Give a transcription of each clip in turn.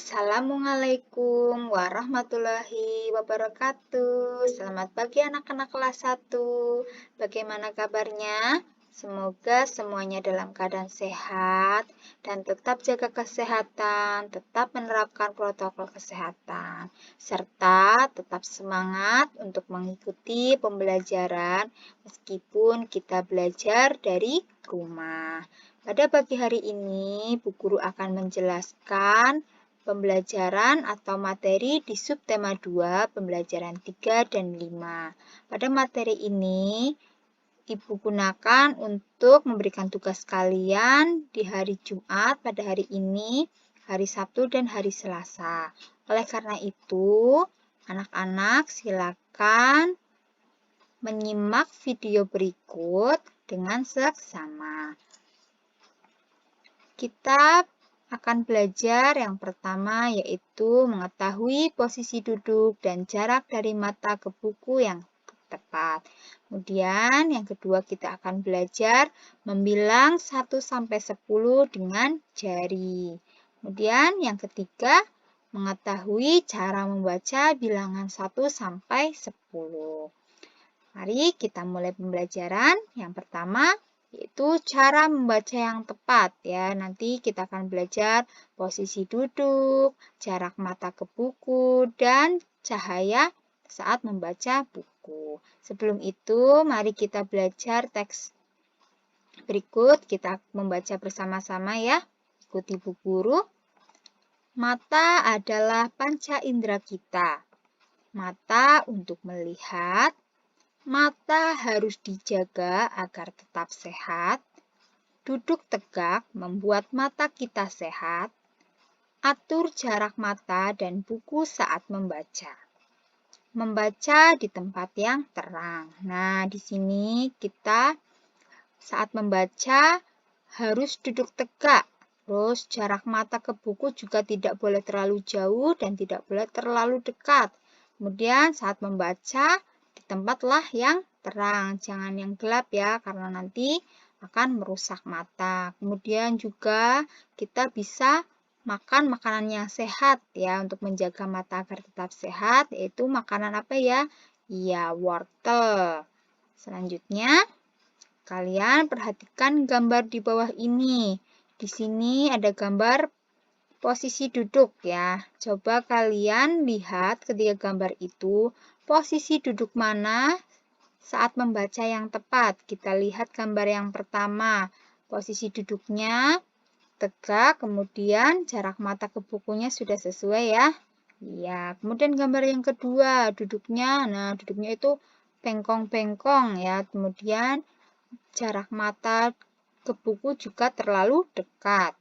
Assalamualaikum warahmatullahi wabarakatuh. Selamat pagi anak-anak kelas 1. Bagaimana kabarnya? Semoga semuanya dalam keadaan sehat dan tetap jaga kesehatan, tetap menerapkan protokol kesehatan, serta tetap semangat untuk mengikuti pembelajaran meskipun kita belajar dari rumah. Pada pagi hari ini, Bu Guru akan menjelaskan pembelajaran atau materi di subtema 2, pembelajaran 3 dan 5. Pada materi ini, Ibu gunakan untuk memberikan tugas kalian di hari Jumat, pada hari ini, hari Sabtu, dan hari Selasa. Oleh karena itu, anak-anak silakan menyimak video berikut dengan seksama. Kita akan belajar yang pertama yaitu mengetahui posisi duduk dan jarak dari mata ke buku yang tepat. Kemudian yang kedua kita akan belajar membilang 1 sampai 10 dengan jari. Kemudian yang ketiga mengetahui cara membaca bilangan 1 sampai 10. Mari kita mulai pembelajaran. Yang pertama yaitu cara membaca yang tepat ya. Nanti kita akan belajar posisi duduk, jarak mata ke buku, dan cahaya saat membaca buku. Sebelum itu, mari kita belajar teks berikut. Kita membaca bersama-sama ya. Ikuti Bu Guru. Mata adalah panca indera kita. Mata untuk melihat. Mata harus dijaga agar tetap sehat. Duduk tegak membuat mata kita sehat. Atur jarak mata dan buku saat membaca. Membaca di tempat yang terang. Nah, di sini kita saat membaca harus duduk tegak. Terus jarak mata ke buku juga tidak boleh terlalu jauh dan tidak boleh terlalu dekat. Kemudian saat membaca di tempatlah yang terang, jangan yang gelap ya, karena nanti akan merusak mata. Kemudian juga kita bisa makan makanan yang sehat ya, untuk menjaga mata agar tetap sehat, yaitu makanan apa ya? Iya, wortel. Selanjutnya, kalian perhatikan gambar di bawah ini. Di sini ada gambar posisi duduk ya. Coba kalian lihat ketiga gambar itu, posisi duduk mana saat membaca yang tepat. Kita lihat gambar yang pertama, posisi duduknya tegak, kemudian jarak mata ke bukunya sudah sesuai ya. Iya, kemudian gambar yang kedua, duduknya, nah duduknya itu bengkong-bengkong ya. Kemudian jarak mata ke buku juga terlalu dekat.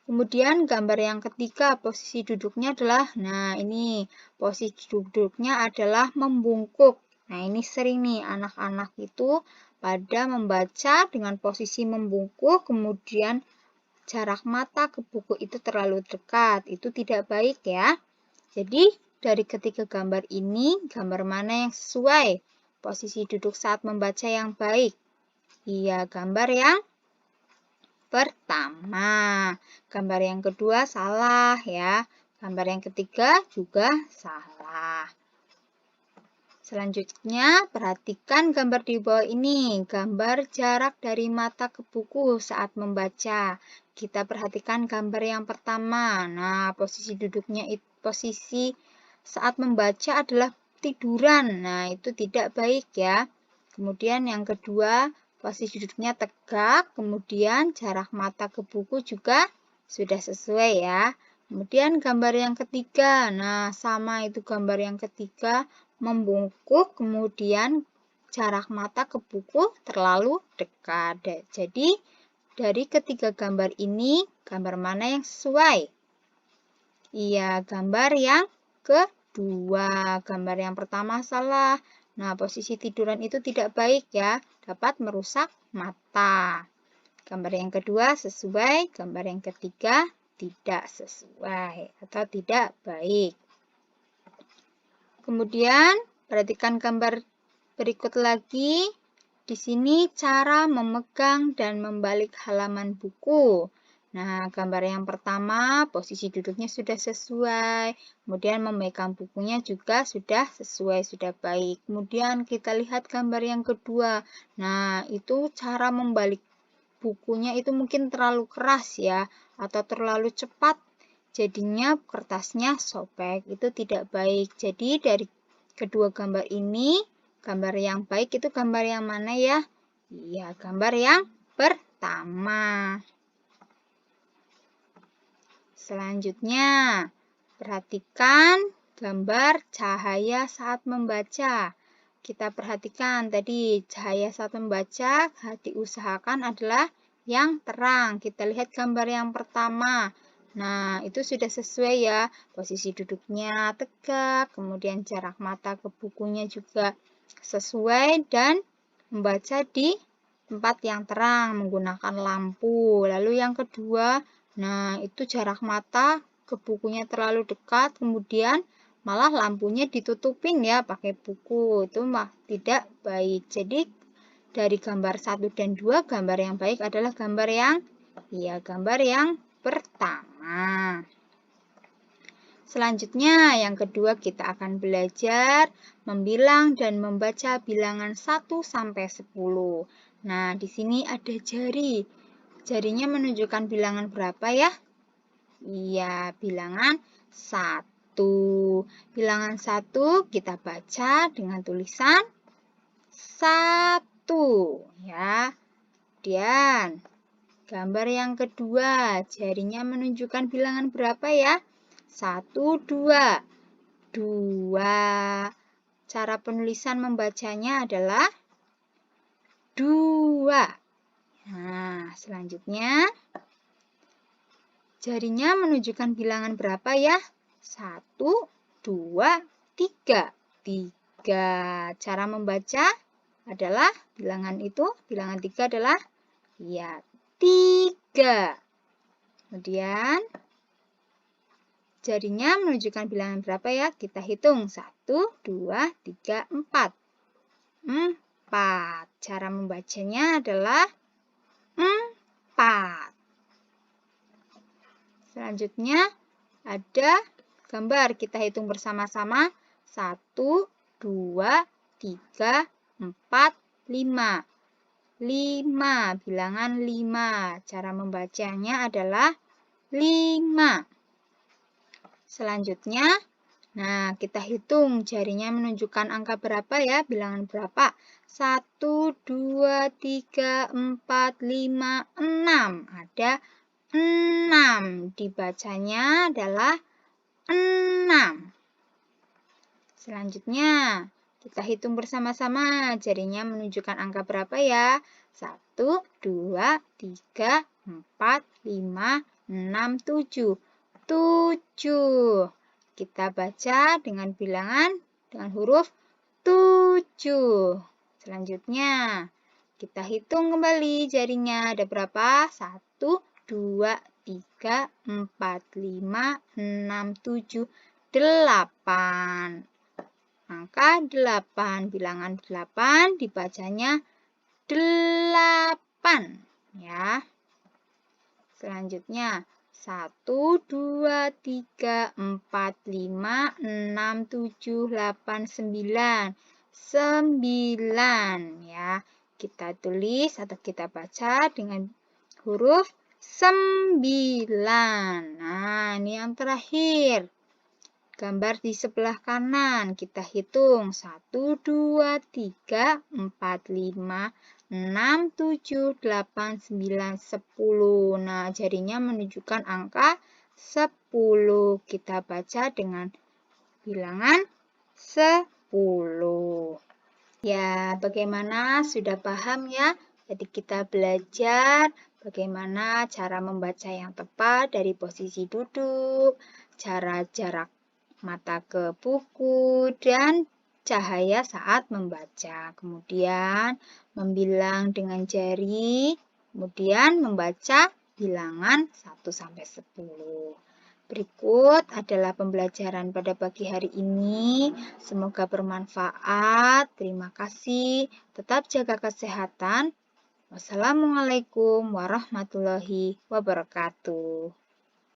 Kemudian gambar yang ketiga, posisi duduknya adalah, nah ini posisi duduknya adalah membungkuk. Nah ini sering nih anak-anak itu pada membaca dengan posisi membungkuk, kemudian jarak mata ke buku itu terlalu dekat. Itu tidak baik ya. Jadi dari ketiga gambar ini, gambar mana yang sesuai posisi duduk saat membaca yang baik? Iya, gambar yang pertama. Gambar yang kedua salah ya. Gambar yang ketiga juga salah. Selanjutnya, perhatikan gambar di bawah ini. Gambar jarak dari mata ke buku saat membaca. Kita perhatikan gambar yang pertama. Nah, posisi duduknya posisi saat membaca adalah tiduran. Nah, itu tidak baik ya. Kemudian yang kedua, posisi duduknya tegak, kemudian jarak mata ke buku juga sudah sesuai ya. Kemudian gambar yang ketiga, nah sama itu gambar yang ketiga, membungkuk, kemudian jarak mata ke buku terlalu dekat. Jadi dari ketiga gambar ini, gambar mana yang sesuai? Iya, gambar yang kedua. Gambar yang pertama salah. Nah, posisi tiduran itu tidak baik ya, dapat merusak mata. Gambar yang kedua sesuai, gambar yang ketiga tidak sesuai atau tidak baik. Kemudian, perhatikan gambar berikut lagi. Di sini cara memegang dan membalik halaman buku. Nah, gambar yang pertama, posisi duduknya sudah sesuai. Kemudian memegang bukunya juga sudah sesuai, sudah baik. Kemudian kita lihat gambar yang kedua. Nah, itu cara membalik bukunya itu mungkin terlalu keras ya, atau terlalu cepat. Jadinya kertasnya sobek, itu tidak baik. Jadi dari kedua gambar ini, gambar yang baik itu gambar yang mana ya? Iya, gambar yang pertama. Selanjutnya, perhatikan gambar cahaya saat membaca. Kita perhatikan tadi cahaya saat membaca diusahakan adalah yang terang. Kita lihat gambar yang pertama. Nah, itu sudah sesuai ya. Posisi duduknya tegak, kemudian jarak mata ke bukunya juga sesuai dan membaca di tempat yang terang menggunakan lampu. Lalu yang kedua, nah, itu jarak mata ke bukunya terlalu dekat, kemudian malah lampunya ditutupin ya pakai buku. Itu mah tidak baik. Jadi dari gambar 1 dan 2, gambar yang baik adalah gambar yang pertama. Selanjutnya, yang kedua kita akan belajar membilang dan membaca bilangan 1 sampai 10. Nah, di sini ada jari. Jarinya menunjukkan bilangan berapa ya? Iya, bilangan 1. Bilangan 1 kita baca dengan tulisan 1 ya. Kemudian gambar yang kedua, jarinya menunjukkan bilangan berapa ya? 1, 2. 2. Cara penulisan membacanya adalah 2. Nah, selanjutnya jarinya menunjukkan bilangan berapa ya? 1, 2, 3. 3. Cara membaca adalah bilangan 3 adalah ya 3. Kemudian jarinya menunjukkan bilangan berapa ya? Kita hitung 1, 2, 3, 4. 4. Cara membacanya adalah 4. Selanjutnya ada gambar. Kita hitung bersama-sama. 1, 2, 3, 4, 5. 5. Bilangan 5. Cara membacanya adalah 5. Selanjutnya, nah kita hitung jarinya menunjukkan angka berapa ya? Bilangan berapa? 1, 2, 3, 4, 5, 6. Ada 6. Dibacanya adalah 6. Selanjutnya, kita hitung bersama-sama. Jarinya menunjukkan angka berapa ya? 1, 2, 3, 4, 5, 6, 7. 7. Kita baca dengan bilangan dengan huruf 7. Selanjutnya, kita hitung kembali jarinya. Ada berapa? 1, 2, 3, 4, 5, 6, 7, 8. Angka 8, bilangan 8 dibacanya 8 ya. Selanjutnya 1, 2, 3, 4, 5, 6, 7, 8, 9. 9 ya. Kita tulis atau kita baca dengan huruf 9. Nah, ini yang terakhir. Gambar di sebelah kanan. Kita hitung 1, 2, 3, 4, 5, 6, 7, 8, 9, 10. Nah, jarinya menunjukkan angka 10. Kita baca dengan bilangan 10. Ya, bagaimana? Sudah paham ya? Jadi kita belajar bagaimana cara membaca yang tepat dari posisi duduk, cara jarak mata ke buku, dan cahaya saat membaca. Kemudian membilang dengan jari, kemudian membaca bilangan 1 sampai 10. Berikut adalah pembelajaran pada pagi hari ini. Semoga bermanfaat. Terima kasih. Tetap jaga kesehatan Wassalamualaikum warahmatullahi wabarakatuh.